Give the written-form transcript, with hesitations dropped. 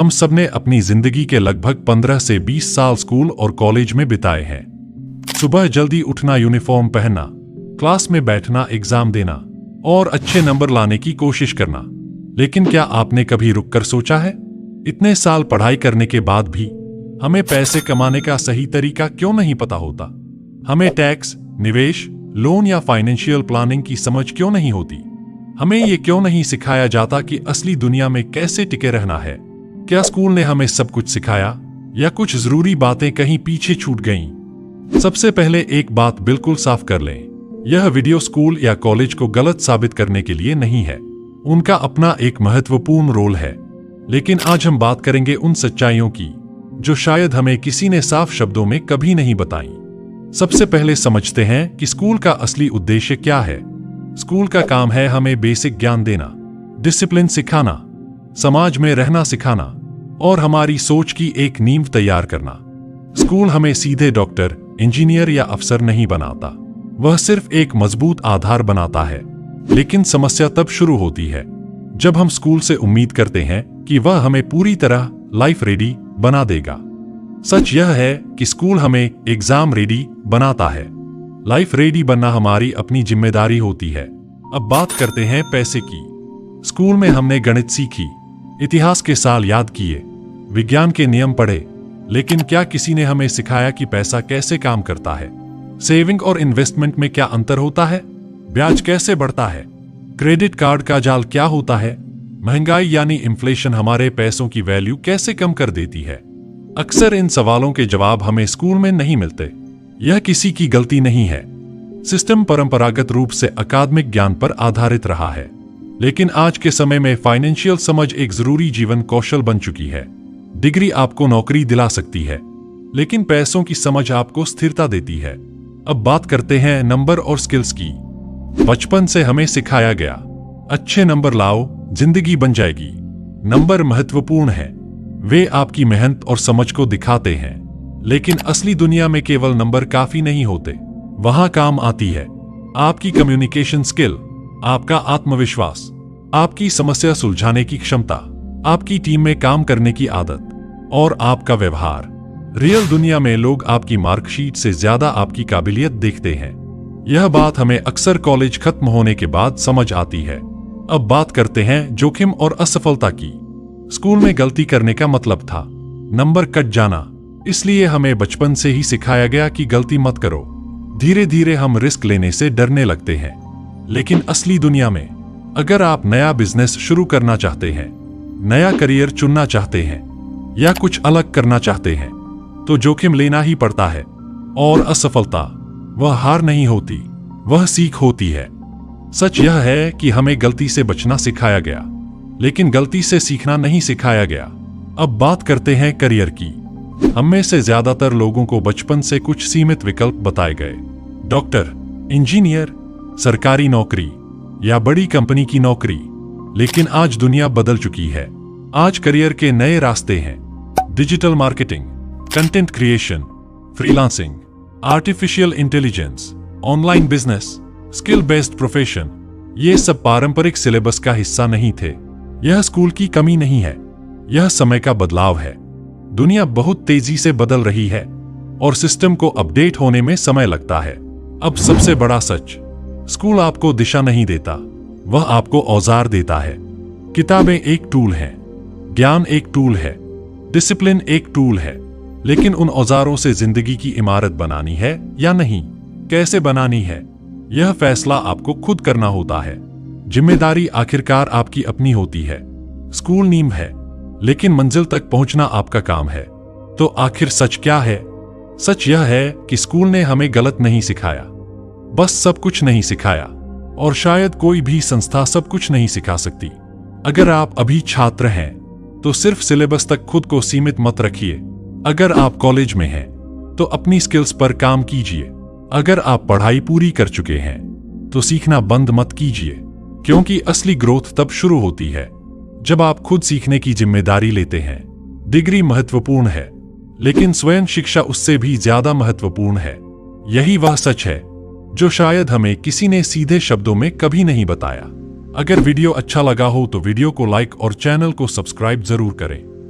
हम सबने अपनी जिंदगी के लगभग 15 से 20 साल स्कूल और कॉलेज में बिताए हैं। सुबह जल्दी उठना, यूनिफॉर्म पहनना, क्लास में बैठना, एग्जाम देना और अच्छे नंबर लाने की कोशिश करना। लेकिन क्या आपने कभी रुककर सोचा है, इतने साल पढ़ाई करने के बाद भी हमें पैसे कमाने का सही तरीका क्यों नहीं पता होता? हमें टैक्स, निवेश, लोन या फाइनेंशियल प्लानिंग की समझ क्यों नहीं होती? हमें ये क्यों नहीं सिखाया जाता कि असली दुनिया में कैसे टिके रहना है? क्या स्कूल ने हमें सब कुछ सिखाया या कुछ जरूरी बातें कहीं पीछे छूट गईं? सबसे पहले एक बात बिल्कुल साफ कर लें, यह वीडियो स्कूल या कॉलेज को गलत साबित करने के लिए नहीं है। उनका अपना एक महत्वपूर्ण रोल है, लेकिन आज हम बात करेंगे उन सच्चाइयों की जो शायद हमें किसी ने साफ शब्दों में कभी नहीं बताई। सबसे पहले समझते हैं कि स्कूल का असली उद्देश्य क्या है। स्कूल का काम है हमें बेसिक ज्ञान देना, डिसिप्लिन सिखाना, समाज में रहना सिखाना और हमारी सोच की एक नींव तैयार करना। स्कूल हमें सीधे डॉक्टर, इंजीनियर या अफसर नहीं बनाता, वह सिर्फ एक मजबूत आधार बनाता है। लेकिन समस्या तब शुरू होती है जब हम स्कूल से उम्मीद करते हैं कि वह हमें पूरी तरह लाइफ रेडी बना देगा। सच यह है कि स्कूल हमें एग्जाम रेडी बनाता है। लाइफ रेडी बनना हमारी अपनी जिम्मेदारी होती है। अब बात करते हैं पैसे की। स्कूल में हमने गणित सीखी, इतिहास के साल याद किए, विज्ञान के नियम पढ़े, लेकिन क्या किसी ने हमें सिखाया कि पैसा कैसे काम करता है? सेविंग और इन्वेस्टमेंट में क्या अंतर होता है? ब्याज कैसे बढ़ता है? क्रेडिट कार्ड का जाल क्या होता है? महंगाई यानी इन्फ्लेशन हमारे पैसों की वैल्यू कैसे कम कर देती है? अक्सर इन सवालों के जवाब हमें स्कूल में नहीं मिलते। यह किसी की गलती नहीं है। सिस्टम परंपरागत रूप से अकादमिक ज्ञान पर आधारित रहा है, लेकिन आज के समय में फाइनेंशियल समझ एक जरूरी जीवन कौशल बन चुकी है। डिग्री आपको नौकरी दिला सकती है, लेकिन पैसों की समझ आपको स्थिरता देती है। अब बात करते हैं नंबर और स्किल्स की। बचपन से हमें सिखाया गया, अच्छे नंबर लाओ, जिंदगी बन जाएगी। नंबर महत्वपूर्ण है, वे आपकी मेहनत और समझ को दिखाते हैं, लेकिन असली दुनिया में केवल नंबर काफी नहीं होते। वहां काम आती है आपकी कम्युनिकेशन स्किल, आपका आत्मविश्वास, आपकी समस्या सुलझाने की क्षमता, आपकी टीम में काम करने की आदत और आपका व्यवहार। रियल दुनिया में लोग आपकी मार्कशीट से ज्यादा आपकी काबिलियत देखते हैं। यह बात हमें अक्सर कॉलेज खत्म होने के बाद समझ आती है। अब बात करते हैं जोखिम और असफलता की। स्कूल में गलती करने का मतलब था नंबर कट जाना, इसलिए हमें बचपन से ही सिखाया गया कि गलती मत करो। धीरे धीरे हम रिस्क लेने से डरने लगते हैं। लेकिन असली दुनिया में अगर आप नया बिजनेस शुरू करना चाहते हैं, नया करियर चुनना चाहते हैं या कुछ अलग करना चाहते हैं, तो जोखिम लेना ही पड़ता है। और असफलता वह हार नहीं होती, वह सीख होती है। सच यह है कि हमें गलती से बचना सिखाया गया, लेकिन गलती से सीखना नहीं सिखाया गया। अब बात करते हैं करियर की। हम में से ज्यादातर लोगों को बचपन से कुछ सीमित विकल्प बताए गए, डॉक्टर, इंजीनियर, सरकारी नौकरी या बड़ी कंपनी की नौकरी। लेकिन आज दुनिया बदल चुकी है। आज करियर के नए रास्ते हैं, digital marketing, content creation, freelancing, artificial intelligence, online business, skill based profession. ये सब पारंपरिक सिलेबस का हिस्सा नहीं थे। यह स्कूल की कमी नहीं है, यह समय का बदलाव है। दुनिया बहुत तेजी से बदल रही है और सिस्टम को अपडेट होने में समय लगता है। अब सबसे बड़ा सच, स्कूल आपको दिशा नहीं देता, वह आपको औजार देता है। किताबें एक टूल हैं, ज्ञान एक टूल है, डिसिप्लिन एक टूल है, लेकिन उन औजारों से जिंदगी की इमारत बनानी है या नहीं, कैसे बनानी है, यह फैसला आपको खुद करना होता है। जिम्मेदारी आखिरकार आपकी अपनी होती है। स्कूल नींव है, लेकिन मंजिल तक पहुंचना आपका काम है। तो आखिर सच क्या है? सच यह है कि स्कूल ने हमें गलत नहीं सिखाया, बस सब कुछ नहीं सिखाया, और शायद कोई भी संस्था सब कुछ नहीं सिखा सकती। अगर आप अभी छात्र हैं तो सिर्फ सिलेबस तक खुद को सीमित मत रखिए। अगर आप कॉलेज में हैं तो अपनी स्किल्स पर काम कीजिए। अगर आप पढ़ाई पूरी कर चुके हैं तो सीखना बंद मत कीजिए, क्योंकि असली ग्रोथ तब शुरू होती है जब आप खुद सीखने की जिम्मेदारी लेते हैं। डिग्री महत्वपूर्ण है, लेकिन स्वयं शिक्षा उससे भी ज्यादा महत्वपूर्ण है। यही वह सच है जो शायद हमें किसी ने सीधे शब्दों में कभी नहीं बताया। अगर वीडियो अच्छा लगा हो तो वीडियो को लाइक और चैनल को सब्सक्राइब जरूर करें।